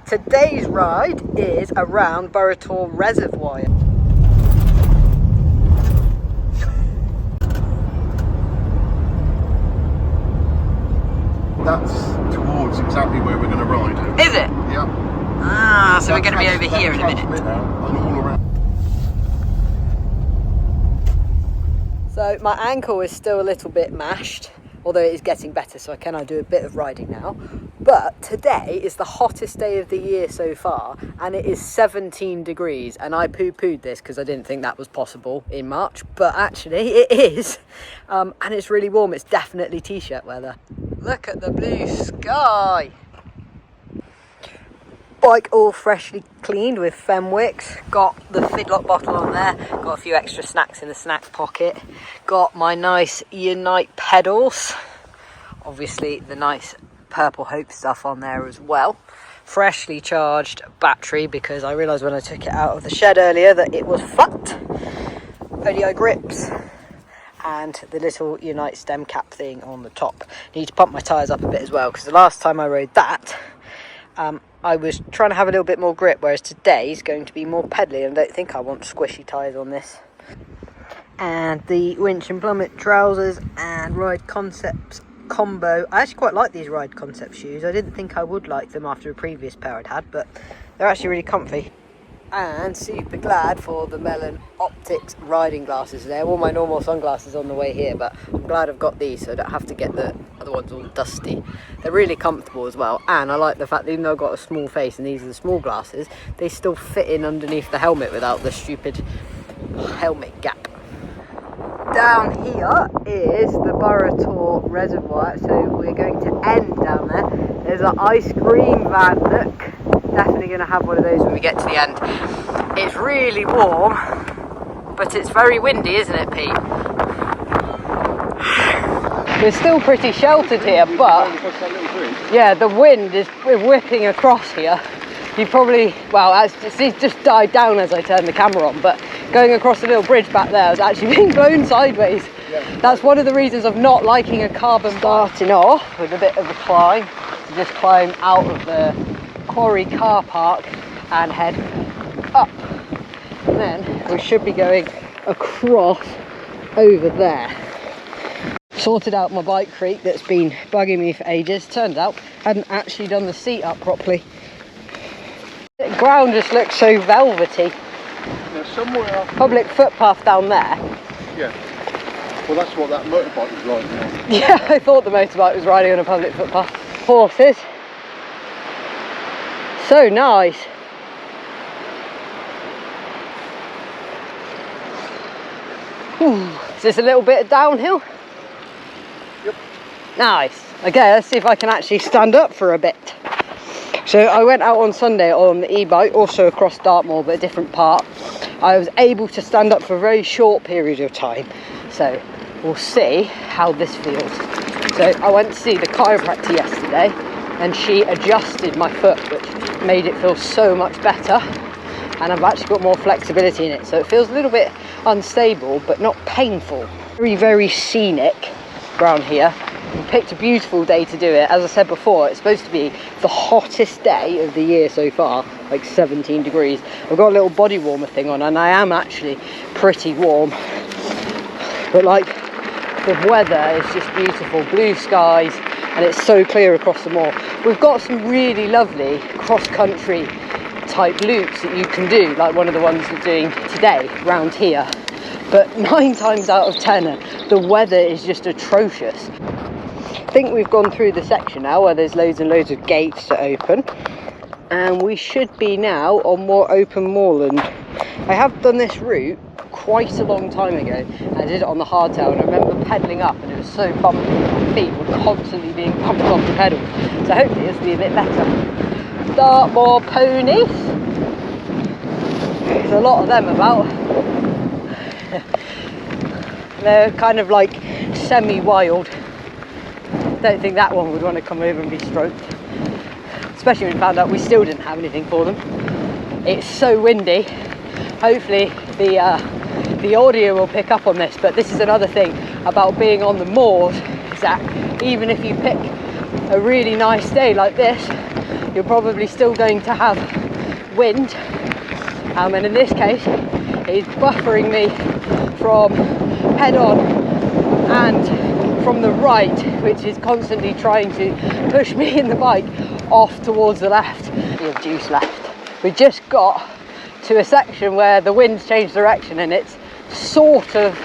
Today's ride is around Burrator Reservoir. That's towards exactly where we're going to ride. Is it? Yeah. Ah, so we're going to be over here in a minute. And all around. So my ankle is still a little bit mashed, although it is getting better, so I can do a bit of riding now. But today is the hottest day of the year so far, and it is 17 degrees, and I poo-pooed this because I didn't think that was possible in March, but actually it is, and it's really warm. It's definitely t-shirt weather. Look at the blue sky. Bike all freshly cleaned with Fenwicks. Got the Fidlock bottle on there. Got a few extra snacks in the snack pocket. Got my nice Unite pedals. Obviously the nice Purple Hope stuff on there as well. Freshly charged battery because I realised when I took it out of the shed earlier that it was fucked. ODI grips. And the little Unite stem cap thing on the top. Need to pump my tyres up a bit as well because the last time I rode that I was trying to have a little bit more grip, whereas today is going to be more pedally, and I don't think I want squishy tyres on this. And the Winch and Plummet trousers and Ride Concepts combo. I actually quite like these Ride Concept shoes. I didn't think I would like them after a previous pair I'd had, but they're actually really comfy. And super glad for the Melon Optics riding glasses. They're all my normal sunglasses on the way here, but I'm glad I've got these so I don't have to get the other ones all dusty. They're really comfortable as well, and I like the fact that even though I've got a small face and these are the small glasses, they still fit in underneath the helmet without the stupid helmet gap. Down here is the Burrator Reservoir, so we're going to end down there. There's an ice cream van, look. Definitely going to have one of those when we get to the end. It's really warm, but it's very windy, isn't it, Pete? We're still pretty sheltered here, but yeah, the wind is whipping across here. You probably, well, it just died down as I turned the camera on, but going across the little bridge back there, I was actually being blown sideways. That's one of the reasons of not liking a carbon bike. Starting off with a bit of a climb, to just climb out of the quarry car park and head up, and then we should be going across over there. Sorted out my bike creak that's been bugging me for ages. Turns out I hadn't actually done the seat up properly. The ground just looks so velvety. There's somewhere public footpath down there. Yeah, well that's what that motorbike was riding on. Yeah, I thought the motorbike was riding on a public footpath. Horses. So nice. Is this a little bit of downhill? Yep. Nice. Okay, let's see if I can actually stand up for a bit. So I went out on Sunday on the e-bike, also across Dartmoor, but a different part. I was able to stand up for a very short period of time. So we'll see how this feels. So I went to see the chiropractor yesterday, and she adjusted my foot, which made it feel so much better, and I've actually got more flexibility in it, so it feels a little bit unstable but not painful. Very, very scenic around here. We picked a beautiful day to do it. As I said before, it's supposed to be the hottest day of the year so far, like 17 degrees. I've got a little body warmer thing on, and I am actually pretty warm, but like the weather is just beautiful, blue skies, and it's so clear across the moor. We've got some really lovely cross-country type loops that you can do, like one of the ones we're doing today round here, but 9 times out of 10 the weather is just atrocious. I think we've gone through the section now where there's loads and loads of gates to open, and we should be now on more open moorland. I have done this route quite a long time ago, and I did it on the hardtail, and I remember pedalling up and it was so bumpy, my feet were constantly being pumped off the pedals, so hopefully this will be a bit better. Dartmoor ponies, there's a lot of them about. They're kind of like semi-wild. Don't think that one would want to come over and be stroked, especially when we found out we still didn't have anything for them. It's so windy. Hopefully the audio will pick up on this, but this is another thing about being on the moors, is that even if you pick a really nice day like this, you're probably still going to have wind, and in this case it's buffering me from head on and from the right, which is constantly trying to push me in the bike off towards the left. We have juice left. We just got to a section where the wind's changed direction and it's sort of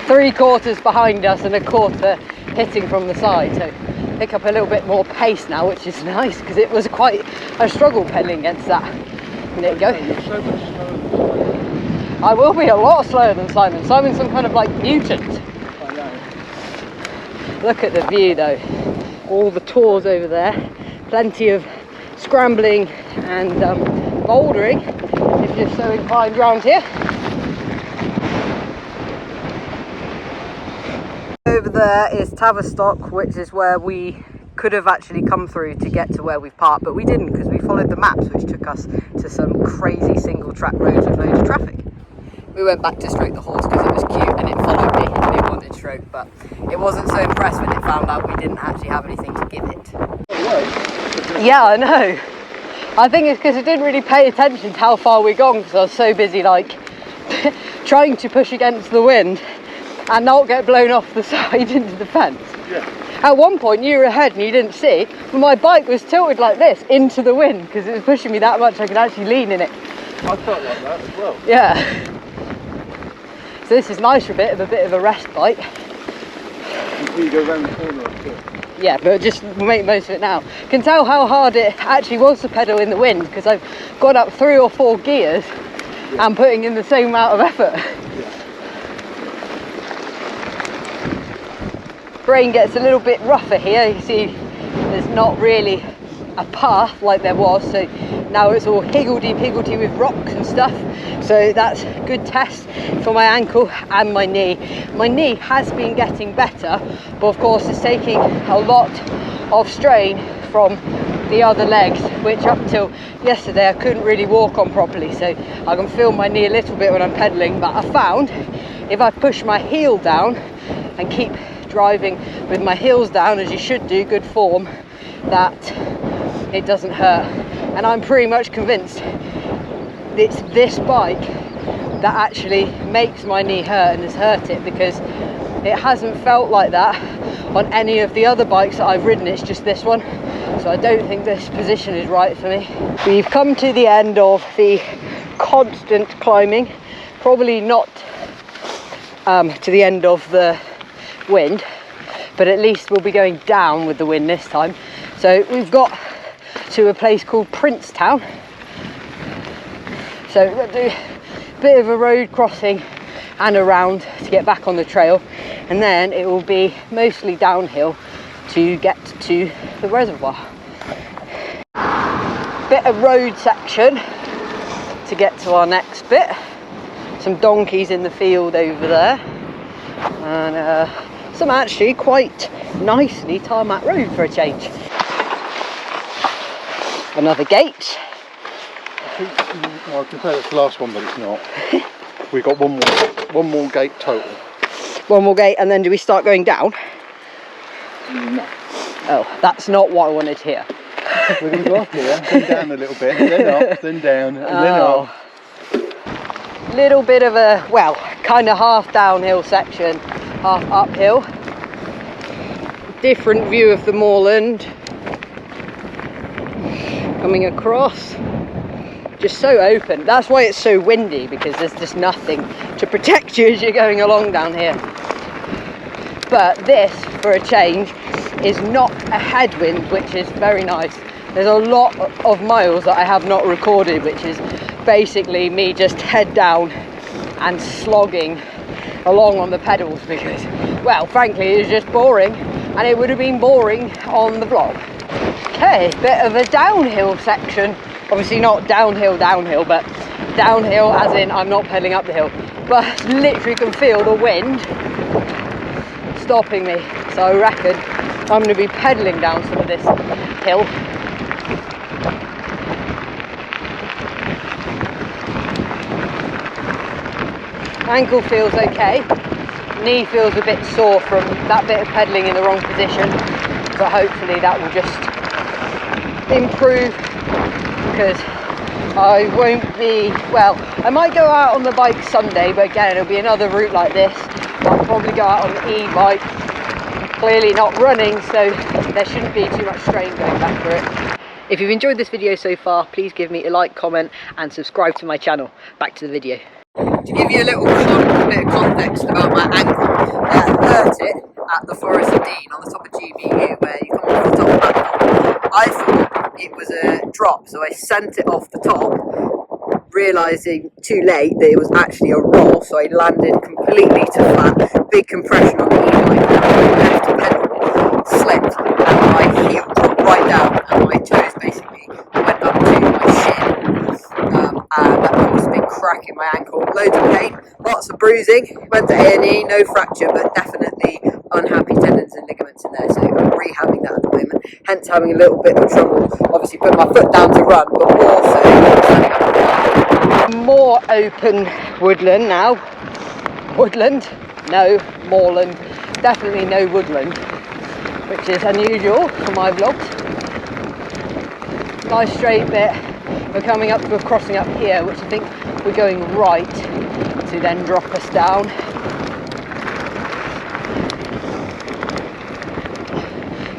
3/4 behind us and 1/4 hitting from the side, so pick up a little bit more pace now, which is nice because it was quite a struggle pedalling against that a minute ago. You're so much slower than Simon. I will be a lot slower than Simon. Simon's some kind of like mutant. I know. Look at the view though, all the tours over there, plenty of scrambling and bouldering if you're so inclined round here. Over there is Tavistock, which is where we could have actually come through to get to where we've parked, but we didn't because we followed the maps, which took us to some crazy single track roads with loads of traffic. We went back to stroke the horse because it was cute and it followed me and it wanted stroke, but it wasn't so impressed when it found out we didn't actually have anything to give it. Yeah, I know. I think it's because it didn't really pay attention to how far we'd gone because I was so busy like trying to push against the wind and not get blown off the side into the fence. Yeah. At one point you were ahead and you didn't see, but my bike was tilted like this into the wind because it was pushing me that much I could actually lean in it. I felt like that as well. Yeah. So this is nice for a bit of a respite. Until you go round the corner up here. Yeah, but just make most of it now. Can tell how hard it actually was to pedal in the wind because I've got up 3 or 4 gears and putting in the same amount of effort. Brain gets a little bit rougher here. You see there's not really a path like there was, so now it's all higgledy-piggledy with rocks and stuff, so that's a good test for my ankle and my knee. My knee has been getting better, but of course it's taking a lot of strain from the other legs, which up till yesterday I couldn't really walk on properly, so I can feel my knee a little bit when I'm pedaling. But I found if I push my heel down and keep driving with my heels down, as you should do, good form, that it doesn't hurt. And I'm pretty much convinced it's this bike that actually makes my knee hurt and has hurt it, because it hasn't felt like that on any of the other bikes that I've ridden. It's just this one, so I don't think this position is right for me. We've come to the end of the constant climbing, probably not to the end of the wind, but at least we'll be going down with the wind this time. So we've got to a place called Princetown, so we've got to do a bit of a road crossing and around to get back on the trail, and then it will be mostly downhill to get to the reservoir. Bit of road section to get to our next bit. Some donkeys in the field over there, and some actually quite nicely tarmac road for a change. Another gate. Well, I can say that's the last one, but it's not. We've got one more gate total. One more gate, and then do we start going down? No. Oh, that's not what I wanted to hear. We're going to go up here, then down a little bit, then up, then down, and then up. Little bit of a, well, kind of half downhill section, half uphill. Different view of the moorland. Coming across. Just so open. That's why it's so windy, because there's just nothing to protect you as you're going along down here. But this, for a change, is not a headwind, which is very nice. There's a lot of miles that I have not recorded, which is basically me just head down and slogging along on the pedals, because, well, frankly, it was just boring, and it would have been boring on the vlog. Okay, bit of a downhill section. Obviously not downhill, but downhill as in I'm not pedaling up the hill, but literally can feel the wind stopping me. So I reckon I'm going to be pedaling down some of this hill. Ankle feels okay. Knee feels a bit sore from that bit of pedaling in the wrong position, but hopefully that will just improve, because I won't be, well, I might go out on the bike Sunday, but again it'll be another route like this. I'll probably go out on the e-bike, clearly not running, so there shouldn't be too much strain going back for it. If you've enjoyed this video so far, please give me a like, comment and subscribe to my channel. Back to the video. To give you a little bit of context about my ankle, I hurt it at the Forest of Dean on the top of GBU, where you come off the top of that. I thought it was a drop, so I sent it off the top, realising too late that it was actually a roll, so I landed completely to flat, big compression on the e-bike, left pedal slipped and my heel dropped right down and my toes basically went up to my shin, and that caused a big crack in my ankle, loads of pain, lots of bruising, went to A&E, no fracture but definitely unhappy tendons and ligaments in there, so I'm rehabbing that at the moment, hence having a little bit of trouble obviously putting my foot down to run, but also standing up. More open woodland now. Woodland, no moorland, definitely no woodland, which is unusual for my vlogs. Nice straight bit. We're coming up to a crossing up here, which I think we're going right to then drop us down.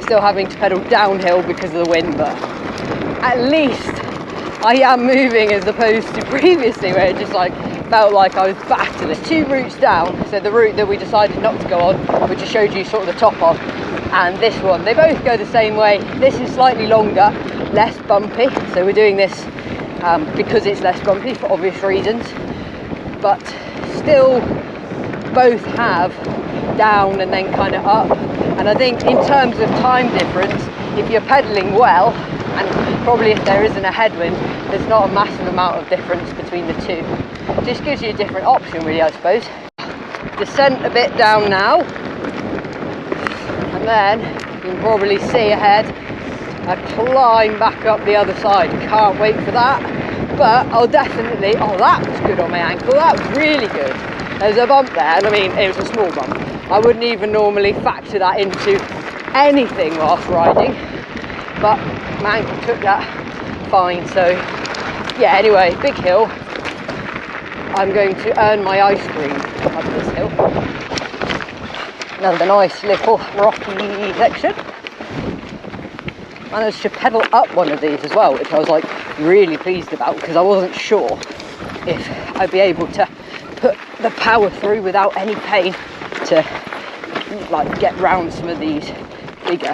Still having to pedal downhill because of the wind, but at least I am moving as opposed to previously where it just like felt like I was battling. There's two routes down, so the route that we decided not to go on, which I showed you sort of the top of, and this one, they both go the same way. This is slightly longer, less bumpy, so we're doing this because it's less bumpy for obvious reasons, but still both have down and then kind of up. And I think in terms of time difference, if you're pedaling well, and probably if there isn't a headwind, there's not a massive amount of difference between the two. Just gives you a different option really, I suppose. Descent a bit down now, and then you can probably see ahead a climb back up the other side. Can't wait for that, but I'll definitely, oh that was good on my ankle, that was really good. There's a bump there, and I mean it was a small bump. I wouldn't even normally factor that into anything whilst riding, but my ankle took that fine. So yeah, anyway, big hill. I'm going to earn my ice cream up this hill. Another nice little rocky section. Managed to pedal up one of these as well, which I was like really pleased about, because I wasn't sure if I'd be able to put the power through without any pain to like get round some of these bigger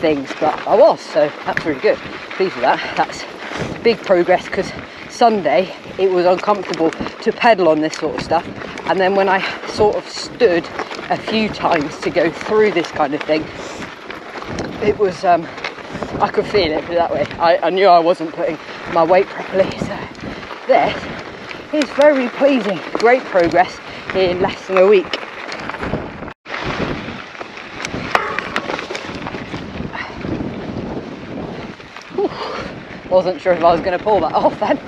things, but I was, so that's really good. Pleased with that. That's big progress, because Sunday it was uncomfortable to pedal on this sort of stuff, and then when I sort of stood a few times to go through this kind of thing, it was I could feel it, put it that way. I knew I wasn't putting my weight properly, so this is very pleasing. Great progress in less than a week. Whew. Wasn't sure if I was going to pull that off then.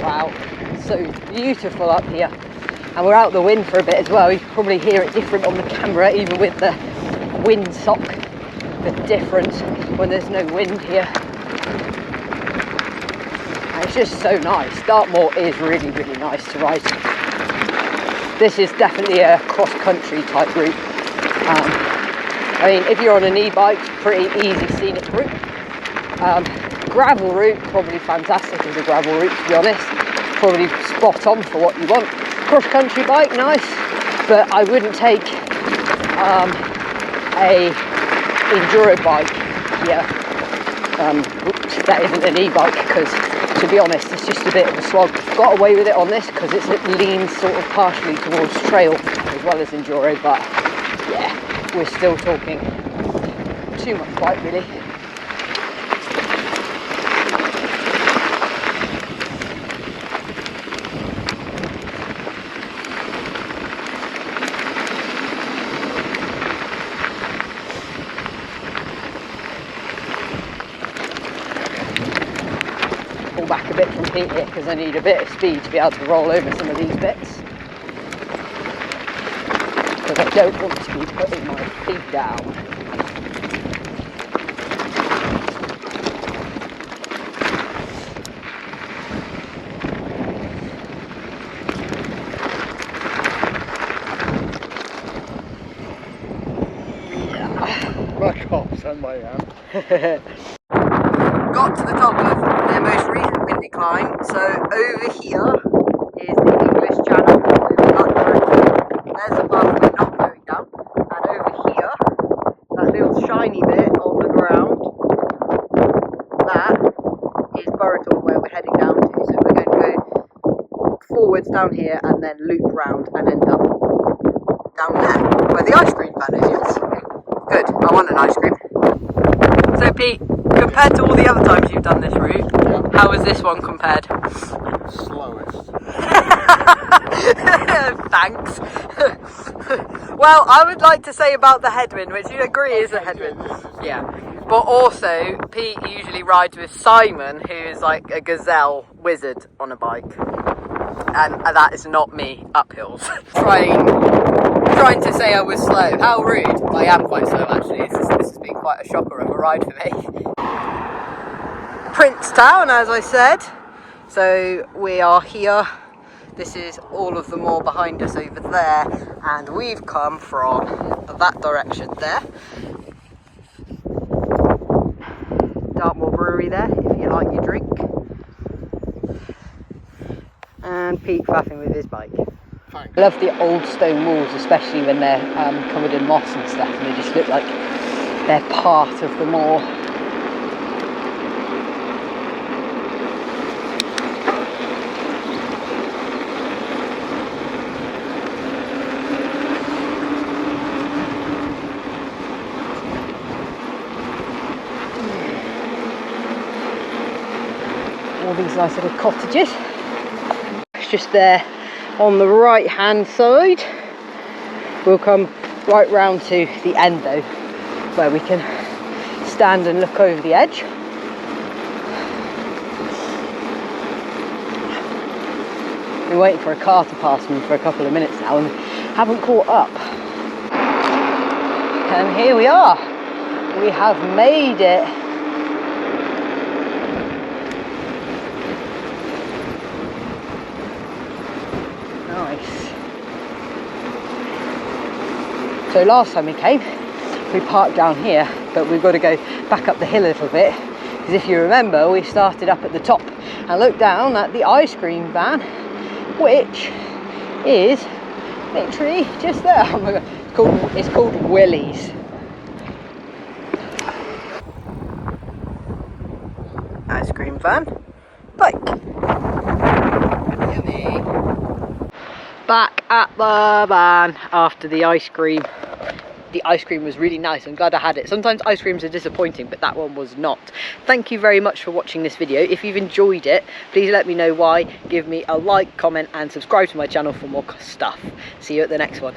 Wow, so beautiful up here. And we're out the wind for a bit as well. You can probably hear it different on the camera, even with the windsock. The difference when there's no wind here. And it's just so nice. Dartmoor is really, really nice to ride. This is definitely a cross-country type route. I mean, if you're on an e-bike, pretty easy scenic route. Gravel route, probably fantastic as a gravel route, to be honest. Probably spot on for what you want. Cross-country bike, nice, but I wouldn't take a enduro bike here that isn't an e-bike, because to be honest it's just a bit of a slog. Got away with it on this because it leans sort of partially towards trail as well as enduro, but yeah, we're still talking too much bike really. Back a bit from Pete here because I need a bit of speed to be able to roll over some of these bits, because I don't want to be putting my feet down. my hand. Got to the top of their most recent windy climb. So over here is the English Channel, over that direction. There's a path we're not going down. And over here, that little shiny bit on the ground, that is Burrator, where we're heading down to. So we're going to go forwards down here and then loop round and end up down there, where the ice cream van is, yes. Good, I want an ice cream. So Pete, compared to all the other times you've done this route, how has this one compared? Slowest. Thanks. Well, I would like to say about the headwind, which you agree is a headwind. Yeah. But also, Pete usually rides with Simon, who is like a gazelle wizard on a bike. And that is not me up hills. Trying to say I was slow. How rude. I am quite slow actually. This has been quite a shocker of a ride for me. Princetown, as I said. So we are here. This is all of the moor behind us over there. And we've come from that direction there. Dartmoor Brewery there, if you like your drink. And Pete faffing with his bike. Thanks. I love the old stone walls, especially when they're covered in moss and stuff, and they just look like they're part of the moor. All these nice little cottages. It's just there on the right hand side. We'll come right round to the end though, where we can stand and look over the edge. Been waiting for a car to pass me for a couple of minutes now and haven't caught up. And here we are. We have made it. So last time we came, we parked down here, but we've got to go back up the hill a little bit, because if you remember, we started up at the top and looked down at the ice cream van, which is literally just there. Oh my God, it's called Willie's. Ice cream van, bike. Yummy. Back at the van after the ice cream. The ice cream was really nice. I'm glad I had it. Sometimes ice creams are disappointing, but that one was not. Thank you very much for watching this video. If you've enjoyed it, please let me know why. Give me a like, comment and subscribe to my channel for more stuff. See you at the next one.